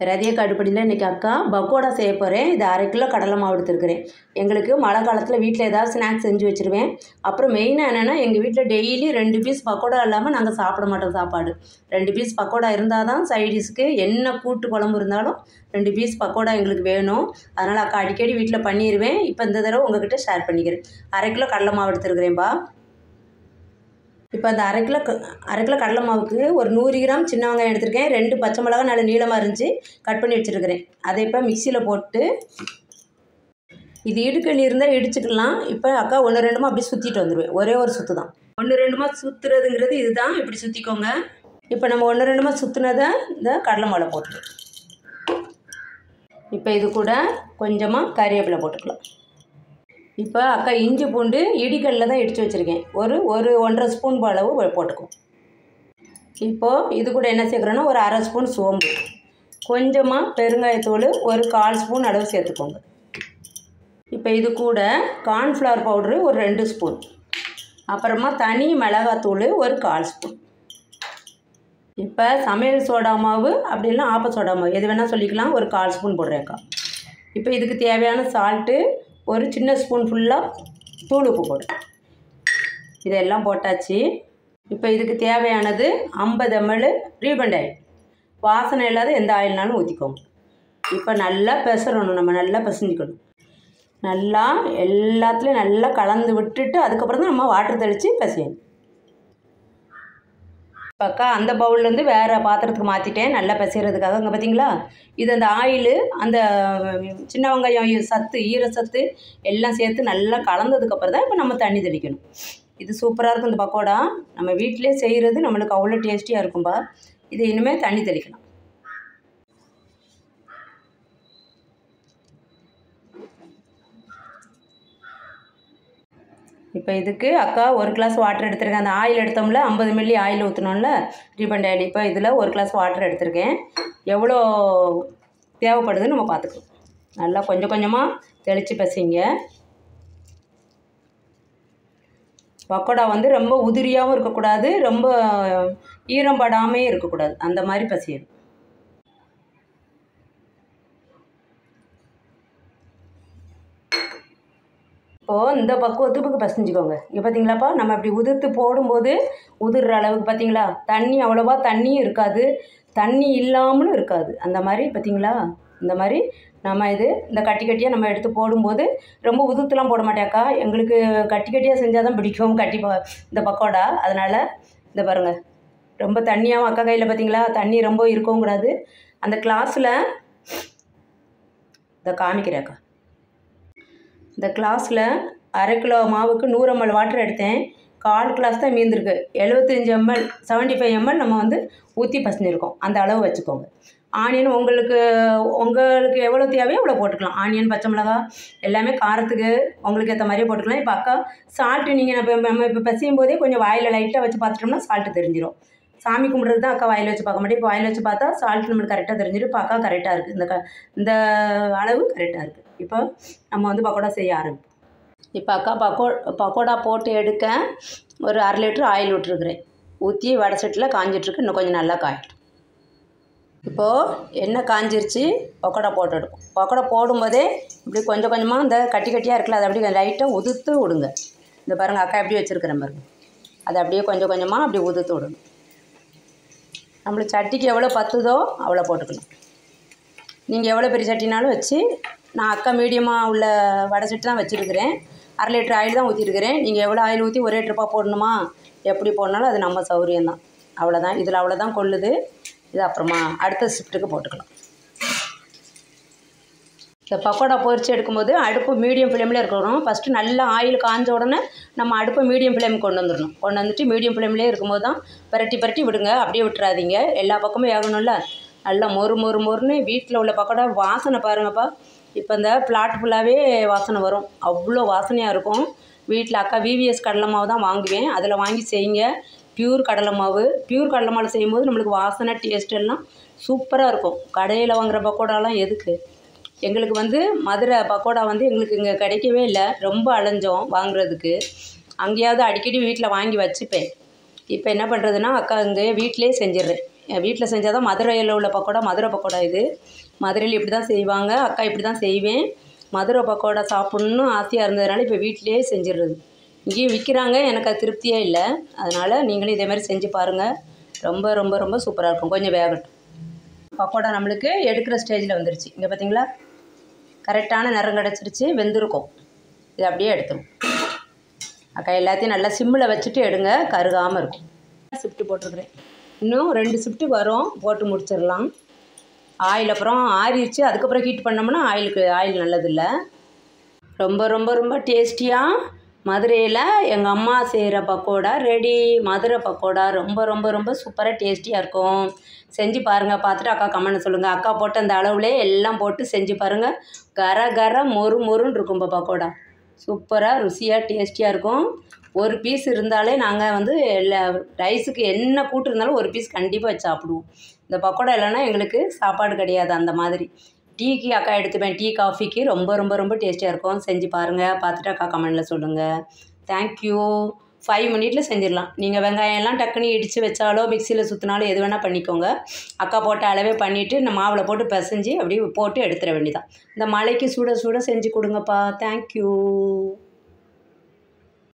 ரதிய காடுப்படியில் இன்றைக்கி அக்கா பக்கோடா செய்ய போகிறேன். இது 1/2 கிலோ கடலை மாவு எடுத்துருக்கிறேன். எங்களுக்கு மழை காலத்தில் வீட்டில் ஏதாவது ஸ்நாக்ஸ் செஞ்சு வச்சுருவேன். அப்புறம் மெயினாக என்னென்னா, எங்கள் வீட்டில் டெய்லி 2 பீஸ் பக்கோடா இல்லாமல் நாங்கள் சாப்பிட மாட்டோம் சாப்பாடு. 2 பீஸ் பக்கோடா இருந்தால் தான் சைடிஷ்க்கு என்ன கூட்டு குழம்பு இருந்தாலும் 2 பீஸ் பக்கோடா எங்களுக்கு வேணும். அதனால் அக்கா அடிக்கடி வீட்டில் பண்ணிடுவேன். இப்போ இந்த தடவை உங்கள்கிட்ட ஷேர் பண்ணிக்கிறேன். 1/2 கிலோ கடலை மாவு எடுத்துருக்கிறேன்ப்பா. இப்போ அந்த 1/2 கிலோ கடலை மாவுக்கு ஒரு 100 கிராம் சின்ன வெங்காயம் எடுத்திருக்கேன். 2 பச்சை மிளகா நல்ல நீளமாக இருந்துச்சு, கட் பண்ணி வச்சுருக்கிறேன். அதை இப்போ மிக்சியில் போட்டு, இது இடுக்கல் இருந்தால் இடிச்சுக்கலாம். இப்போ அக்கா 1 2மா அப்படி சுற்றிட்டு வந்துடுவேன். ஒரே ஒரு சுற்று தான். 1 2மா சுற்றுறதுங்கிறது இதுதான். இப்படி சுற்றிக்கோங்க. இப்போ நம்ம 1 2மா சுற்றுனதை இந்த கடலை மாவில் போட்டுக்கலாம். இப்போ இது கூட கொஞ்சமாக கறிவேப்பிலை போட்டுக்கலாம். இப்போ அக்கா இஞ்சி பூண்டு இடிக்கல்லில் தான் இடித்து வச்சுருக்கேன். ஒரு 1.5 ஸ்பூன் அளவு போட்டுக்குவோம். இப்போது இது கூட என்ன சேர்க்குறோன்னா, ஒரு 1/2 ஸ்பூன் சோம்பு, கொஞ்சமாக பெருங்காயத்தூள் ஒரு 1/4 ஸ்பூன் அளவு சேர்த்துக்கோங்க. இப்போ இது கூட கார்ன்ஃப்ளவர் பவுட்ரு ஒரு 2 ஸ்பூன், அப்புறமா தனி மிளகாத்தூள் ஒரு 1/4 ஸ்பூன். இப்போ சமையல் சோடா மாவு அப்படி இல்லைனா ஆப்ப சோடா மாவு எது வேணால் சொல்லிக்கலாம், ஒரு 1/4 ஸ்பூன் போடுறேன்க்கா. இப்போ இதுக்கு தேவையான சால்ட்டு ஒரு சின்ன ஸ்பூன் ஃபுல்லாக தூள் உப்பு போடு. இதெல்லாம் போட்டாச்சு. இப்போ இதுக்கு தேவையானது 50 ml ரீபண்ட் ஆயில். வாசனை இல்லாத எந்த ஆயில்னாலும் ஊற்றிக்கோங்க. இப்போ நல்லா பெசரணும், நம்ம நல்லா பிசைஞ்சிக்கணும். நல்லா எல்லாத்துலேயும் நல்லா கலந்து விட்டுட்டு அதுக்கப்புறம் தான் நம்ம வாட்டர் தெளித்து பிசையணும். அக்கா அந்த பவுல்லேருந்து வேறு பாத்திரத்துக்கு மாற்றிட்டேன் நல்லா பிசைகிறதுக்காக. அங்கே பார்த்தீங்களா, இது அந்த ஆயிலு அந்த சின்ன வெங்காயம் சத்து ஈர சத்து எல்லாம் சேர்த்து நல்லா கலந்ததுக்கப்புறம் தான் இப்போ நம்ம தண்ணி தெளிக்கணும். இது சூப்பராக இருக்கும். இந்த பக்கோடா நம்ம வீட்டிலே செய்கிறது நம்மளுக்கு அவ்வளோ டேஸ்டியாக இருக்கும்பா. இது இனிமேல் தண்ணி தெளிக்கலாம். இப்போ இதுக்கு அக்கா 1 கிளாஸ் வாட்டர் எடுத்துருக்கேன். அந்த ஆயில் எடுத்தோம்ல 50 ml ஆயில் ஊற்றினோம்ல ரீபண்ட் ஆயில், இப்போ இதில் 1 கிளாஸ் வாட்டர் எடுத்திருக்கேன். எவ்வளோ தேவைப்படுதுன்னு நம்ம பார்த்துக்கலாம். நல்லா கொஞ்சம் கொஞ்சமாக தெளித்து பசைங்க. பக்கோடா வந்து ரொம்ப உதிரியாகவும் இருக்கக்கூடாது, ரொம்ப ஈரம் படாமே இருக்கக்கூடாது, அந்த மாதிரி பசையணும். இப்போது இந்த பக்குவத்துக்கு பசைஞ்சிக்கோங்க. இங்கே பார்த்தீங்களாப்பா, நம்ம இப்படி உதிர்த்து போடும்போது உதிர்ற அளவுக்கு பார்த்தீங்களா, தண்ணி அவ்வளோவா தண்ணியும் இருக்காது, தண்ணி இல்லாமலும் இருக்காது. அந்த மாதிரி பார்த்தீங்களா, இந்த மாதிரி நம்ம இந்த கட்டி கட்டியாக நம்ம எடுத்து போடும்போது ரொம்ப உதிர்த்துலாம் போட மாட்டேக்கா. எங்களுக்கு கட்டி கட்டியாக செஞ்சால் தான் பிடிக்கும் இந்த பக்கோடா. அதனால் இந்த பாருங்கள், ரொம்ப தண்ணியாகவும் அக்கா கையில் பார்த்தீங்களா தண்ணி ரொம்ப இருக்கவும் கூடாது. அந்த கிளாஸில் இதை காமிக்கிறேக்கா. இந்த கிளாஸில் 1/2 கிலோ மாவுக்கு 100 ml வாட்டர் எடுத்தேன். 1/4 கிளாஸ் தான் மீந்திருக்கு. 75 ml 75 ml நம்ம வந்து ஊற்றி பசஞ்சிருக்கோம். அந்த அளவு வச்சுக்கோங்க. ஆனியன் உங்களுக்கு எவ்வளோ தேவையோ அவ்வளோ போட்டுக்கலாம். ஆனியன் பச்சை மிளகா எல்லாமே காரத்துக்கு உங்களுக்கு ஏற்ற மாதிரியே போட்டுக்கலாம். இப்போ அக்கா சால்ட்டு நீங்கள் நம்ம இப்போ பசையும் போதே கொஞ்சம் வாயில் லைட்டாக வச்சு பார்த்துட்டோம்னா சால்ட்டு தெரிஞ்சிடும். சாமி கும்பிட்றது தான் அக்கா வாயில் வச்சு பார்க்க மாட்டேன். இப்போ வாயில் வச்சு பார்த்தா சால்ட் நம்மளுக்கு கரெக்டாக தெரிஞ்சிடும். இப்போ அக்கா கரெக்டாக இருக்குது, இந்த அளவு கரெக்டாக இருக்குது. இப்போ நம்ம வந்து பக்கோடா செய்ய ஆரம்பிப்போம். இப்போ அக்கா பக்கோடா போட்டு எடுக்க ஒரு 1/2 லிட்டர் ஆயில் விட்டுருக்குறேன். ஊற்றி வடை சட்டியில் காஞ்சிட்ருக்கு. இன்னும் கொஞ்சம் நல்லா காயட்டும். இப்போது எண்ணெய் காஞ்சிருச்சு. பக்கோடா போட்டு எடுப்போம். பக்கோடா போடும்போதே இப்படி கொஞ்சம் கொஞ்சமாக இந்த கட்டி கட்டியாக இருக்குல்ல, அதை அப்படியே லைட்டாக உதுத்து விடுங்க. இந்த பாருங்கள் அக்கா எப்படி வச்சுருக்கிறேன் பாருங்கள். அதை அப்படியே கொஞ்சம் கொஞ்சமாக அப்படி உதுத்து விடணும். நம்மளுக்கு சட்டிக்கு எவ்வளோ பத்துதோ அவ்வளோ போட்டுக்கணும். நீங்கள் எவ்வளோ பெரிய சட்டினாலும் வச்சு, நான் அக்கா மீடியமாக உள்ள வடை சட்டி தான் வச்சுருக்கிறேன். 1/2 லிட்டர் ஆயில் தான் ஊற்றிருக்கிறேன். நீங்கள் எவ்வளோ ஆயில் ஊற்றி ஒரே ட்ரிப்பாக போடணுமா, எப்படி போடனாலும் அது நம்ம சௌகரியம்தான். அவ்வளோதான், இதில் அவ்வளோதான் கொள்ளுது. இது அப்புறமா அடுத்த ஷிஃப்ட்டுக்கு போட்டுக்கலாம். இந்த பக்கோடா பொரித்து எடுக்கும்போது அடுப்பு மீடியம் ஃப்ளேமில் இருக்கணும். ஃபஸ்ட்டு நல்லா ஆயில் காஞ்ச உடனே நம்ம அடுப்பை மீடியம் ஃப்ளேமுக்கு கொண்டு வந்துடணும். கொண்டு வந்துட்டு மீடியம் ஃப்ளேம்லேயே இருக்கும்போது தான் பரட்டி விடுங்க. அப்படியே விட்டுறாதீங்க, எல்லா பக்கமும் வேகணும்ல. நல்லா மொறுன்னு வீட்டில் உள்ள பக்கோடா வாசனை பாருங்கப்பா. இப்போ இந்த பிளாட் ஃபுல்லாகவே வாசனை வரும், அவ்வளோ வாசனையாக இருக்கும். வீட்டில் அக்கா VVS கடலை மாவு தான் வாங்குவேன், அதில் வாங்கி செய்யுங்க. பியூர் கடலை மாவு செய்யும்போது நம்மளுக்கு வாசனை டேஸ்ட் எல்லாம் சூப்பராக இருக்கும். கடையில் வாங்குகிற பக்கோடாலாம் எதுக்கு, எங்களுக்கு வந்து மதுரை பக்கோடா வந்து எங்களுக்கு இங்கே கிடைக்கவே இல்லை. ரொம்ப அலைஞ்சோம் வாங்குறதுக்கு. அங்கேயாவது அடிக்கடி வீட்டில் வாங்கி வச்சுப்பேன். இப்போ என்ன பண்ணுறதுன்னா, அக்கா இங்கே வீட்டிலே செஞ்சிடுறேன். வீட்டில் செஞ்சால் தான் மதுரையில் உள்ள பக்கோடா மதுரை பக்கோடா இது. மதுரையில் இப்படி தான் செய்வாங்க. அக்கா இப்படி தான் செய்வேன். மதுரை பக்கோடா சாப்பிட்ணுன்னு ஆசையாக இருந்ததுனால இப்போ வீட்டிலேயே செஞ்சிடுறது. இங்கேயும் விற்கிறாங்க, எனக்கு அது திருப்தியே இல்லை. அதனால் நீங்களும் இதே மாதிரி செஞ்சு பாருங்கள். ரொம்ப ரொம்ப ரொம்ப சூப்பராக இருக்கும். கொஞ்சம் வேகட்டும். பக்கோடா நம்மளுக்கு எடுக்கிற ஸ்டேஜில் வந்துருச்சு. இங்கே பார்த்தீங்களா, கரெக்டான நிறம் கிடச்சிருச்சு, வெந்திருக்கும். இது அப்படியே எடுத்துரும். அக்கா எல்லாத்தையும் நல்லா சிம்மில் வச்சுட்டு எடுங்க, கருகாமல் இருக்கும். ஷிஃப்ட்டு போட்டிருக்கிறேன். இன்னும் 2 ஷிஃப்ட்டு வரும், போட்டு முடிச்சிடலாம். ஆயில் அப்புறம் ஆறிடுச்சு, அதுக்கப்புறம் ஹீட் பண்ணோம்னா ஆயில் நல்லதில்லை. ரொம்ப ரொம்ப ரொம்ப டேஸ்டியாக மதுரையில் எங்கள் அம்மா செய்கிற பக்கோடா ரெடி. மதுரை பக்கோடா ரொம்ப ரொம்ப ரொம்ப சூப்பராக டேஸ்டியாக இருக்கும். செஞ்சு பாருங்கள். பார்த்துட்டு அக்கா கமெண்ட் சொல்லுங்கள். அக்கா போட்ட அந்த அளவுலே எல்லாம் போட்டு செஞ்சு பாருங்கள். கர கர மொறு மொறுன்னு இருக்கும் இப்போ பக்கோடா. சூப்பராக ருசியாக டேஸ்டியாக இருக்கும். ஒரு பீஸ் இருந்தாலே நாங்கள் வந்து ரைஸுக்கு என்ன கூட்டு இருந்தாலும் ஒரு பீஸ் கண்டிப்பாக வச்சு சாப்பிடுவோம். இந்த பக்கோடா இல்லைன்னா எங்களுக்கு சாப்பாடு கிடையாது. அந்த மாதிரி டீக்கு அக்கா எடுத்துப்பேன். டீ காஃபிக்கு ரொம்ப ரொம்ப ரொம்ப டேஸ்டியாக இருக்கும். செஞ்சு பாருங்கள். பார்த்துட்டு அக்கா கமெண்டில் சொல்லுங்கள். தேங்க்யூ. 5 மினிட்டில் செஞ்சிடலாம். நீங்கள் வெங்காயம் எல்லாம் டக்குன்னு இடித்து வச்சாலோ மிக்சியில் சுற்றினாலும் எது வேணால் பண்ணிக்கோங்க. அக்கா போட்ட அளவே பண்ணிவிட்டு இந்த மாவில் போட்டு பிசைஞ்சு அப்படியே போட்டு எடுத்துட வேண்டியதான். இந்த மழைக்கு சுட சுட செஞ்சு கொடுங்கப்பா. தேங்க்யூ.